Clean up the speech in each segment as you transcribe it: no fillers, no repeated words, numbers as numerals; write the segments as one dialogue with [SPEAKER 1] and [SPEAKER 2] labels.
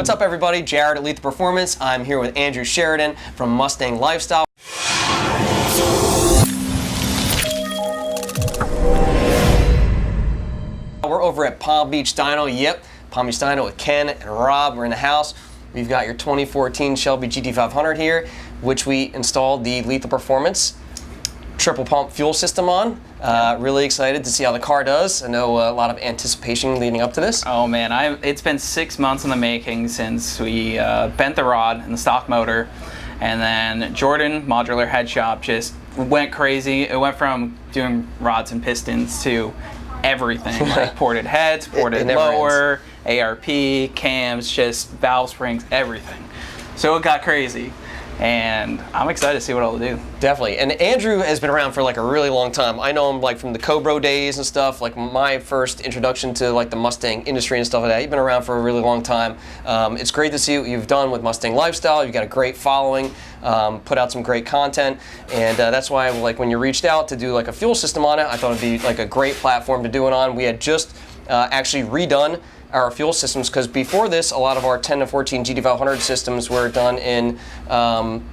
[SPEAKER 1] What's up, everybody? Jared at Lethal Performance. I'm here with Andrew Sheridan from Mustang Lifestyle. We're over at Palm Beach Dyno. Yep, Palm Beach Dyno with Ken and Rob. We're in the house. We've got your 2014 Shelby GT500 here, which we installed the Lethal Performance triple pump fuel system on. Really excited to see how the car does. I know a lot of anticipation leading up to this.
[SPEAKER 2] Oh man, it's been 6 months in the making since we bent the rod and the stock motor, and then Jordan Modular Head Shop just went crazy. It went from doing rods and pistons to everything, like ported heads, ported lower, ARP, cams, just valve springs, everything. So it got crazy. And I'm excited to see what it'll do.
[SPEAKER 1] Definitely. And Andrew has been around for like a really long time. I know him like from the Cobro days and stuff, like my first introduction to like the Mustang industry and stuff like that. You've been around for a really long time. It's great to see what you've done with Mustang Lifestyle. You've got a great following, put out some great content, and that's why like when you reached out to do like a fuel system on it, I thought it'd be like a great platform to do it on. We had just actually redone our fuel systems, because before this, a lot of our 10 to 14 GT500 systems were done in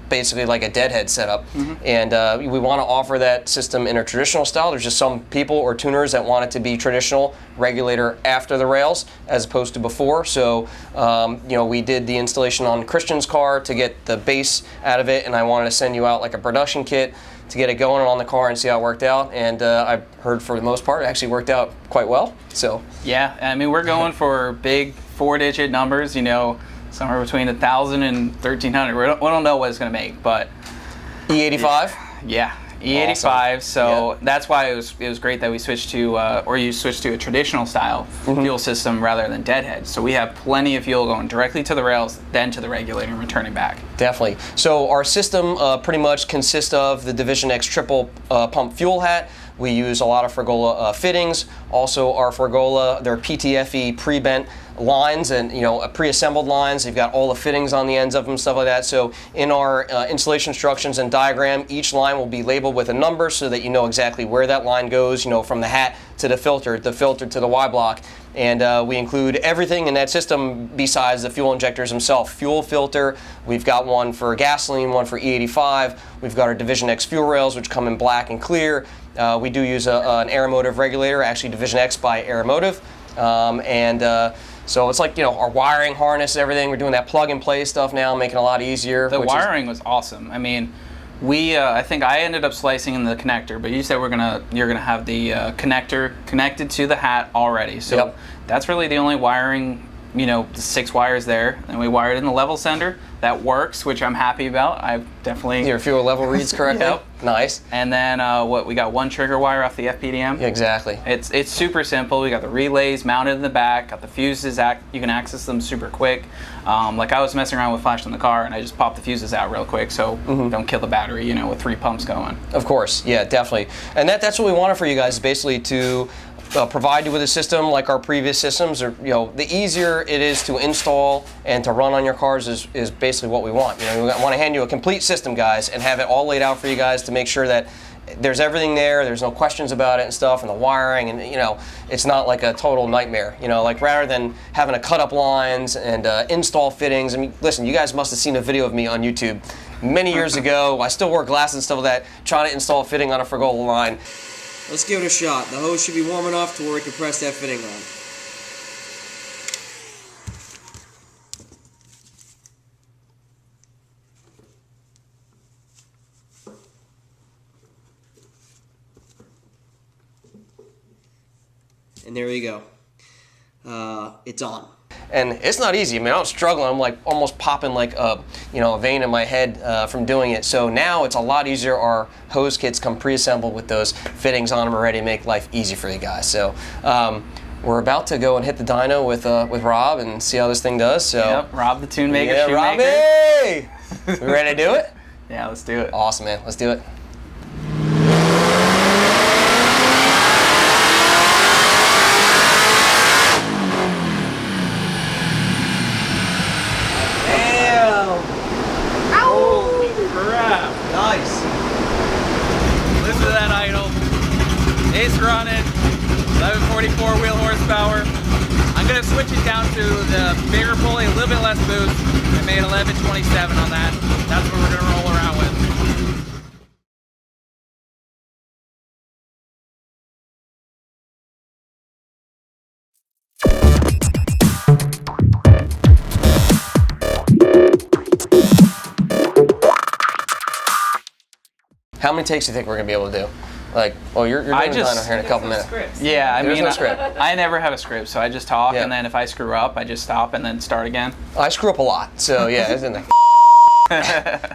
[SPEAKER 1] basically like a deadhead setup. And we want to offer that system in a traditional style. There's just some people or tuners that want it to be traditional, regulator after the rails as opposed to before. So you know, we did the installation on Christian's car to get the base out of it, and I wanted to send you out like a production kit to get it going on the car and see how it worked out. And I heard for the most part it actually worked out quite well. So
[SPEAKER 2] yeah, I mean, we're going for big 4-digit numbers, you know, somewhere between 1,000 and 1,300. We don't know what it's going to make, but
[SPEAKER 1] E85.
[SPEAKER 2] Yeah, E85. Awesome. So yeah, that's why it was great that we switched to you switched to a traditional style fuel system rather than deadhead. So we have plenty of fuel going directly to the rails, then to the regulator and returning back.
[SPEAKER 1] Definitely. So our system pretty much consists of the Division X triple pump fuel hat. We use a lot of Fergola fittings. Also our Fergola, they're PTFE pre-bent lines, and you know, pre-assembled lines. They've got all the fittings on the ends of them, stuff like that. So in our installation instructions and diagram, each line will be labeled with a number so that you know exactly where that line goes, you know, from the hat to the filter to the Y block. And we include everything in that system besides the fuel injectors themselves. Fuel filter, we've got one for gasoline, one for E85. We've got our Division X fuel rails, which come in black and clear. We do use an Aeromotive regulator, actually Division X by Aeromotive. So it's like, you know, our wiring harness, everything. We're doing that plug-and-play stuff now, making it a lot easier.
[SPEAKER 2] The wiring was awesome. I mean, I think I ended up slicing in the connector, but you said you're gonna have the connector connected to the hat already. So that's really the only wiring, you know, the 6 wires there, and we wired in the level sender. That works, which I'm happy about. I've definitely...
[SPEAKER 1] Your fuel level reads correctly? Yep. Nice.
[SPEAKER 2] And then we got one trigger wire off the FPDM.
[SPEAKER 1] Yeah, exactly.
[SPEAKER 2] It's super simple. We got the relays mounted in the back, got the fuses, you can access them super quick. Like I was messing around with flash in the car and I just popped the fuses out real quick, so don't kill the battery, you know, with 3 pumps going.
[SPEAKER 1] Of course, yeah, definitely. And that's what we wanted for you guys, basically to provide you with a system like our previous systems. Or, you know, the easier it is to install and to run on your cars is basically what we want. You know, we want to hand you a complete system, guys, and have it all laid out for you guys to make sure that there's everything there, there's no questions about it and stuff, and the wiring, and you know, it's not like a total nightmare. You know, like rather than having to cut up lines and install fittings. I mean, listen, you guys must have seen a video of me on YouTube many years ago. I still wear glasses and stuff like that, trying to install a fitting on a Fergola line. Let's give it a shot. The hose should be warm enough to where we can press that fitting on. And there you go. It's on. And it's not easy. I mean, I was struggling. I'm like almost popping like a vein in my head from doing it. So now it's a lot easier. Our hose kits come pre-assembled with those fittings on them already, make life easy for you guys. So we're about to go and hit the dyno with Rob and see how this thing does. So
[SPEAKER 2] yep, Rob the Tunemaker.
[SPEAKER 1] Yeah,
[SPEAKER 2] Shoemaker.
[SPEAKER 1] Robbie! We ready to do it?
[SPEAKER 2] Yeah, let's do it.
[SPEAKER 1] Awesome, man. Let's do it. Nice.
[SPEAKER 2] Listen to that idle. It's running. 1144 wheel horsepower. I'm gonna switch it down to the bigger pulley, a little bit less boost. I made 1127 on that. That's what we're gonna roll around with.
[SPEAKER 1] How many takes do you think we're gonna be able to do? Like, well, you're doing the dyno here in a couple minutes.
[SPEAKER 2] Yeah, I
[SPEAKER 1] There's
[SPEAKER 2] mean,
[SPEAKER 1] no script.
[SPEAKER 2] I never have a script, so I just talk,
[SPEAKER 1] Yeah.
[SPEAKER 2] and then if I screw up, I just stop and then start again.
[SPEAKER 1] I screw up a lot, so yeah, isn't it?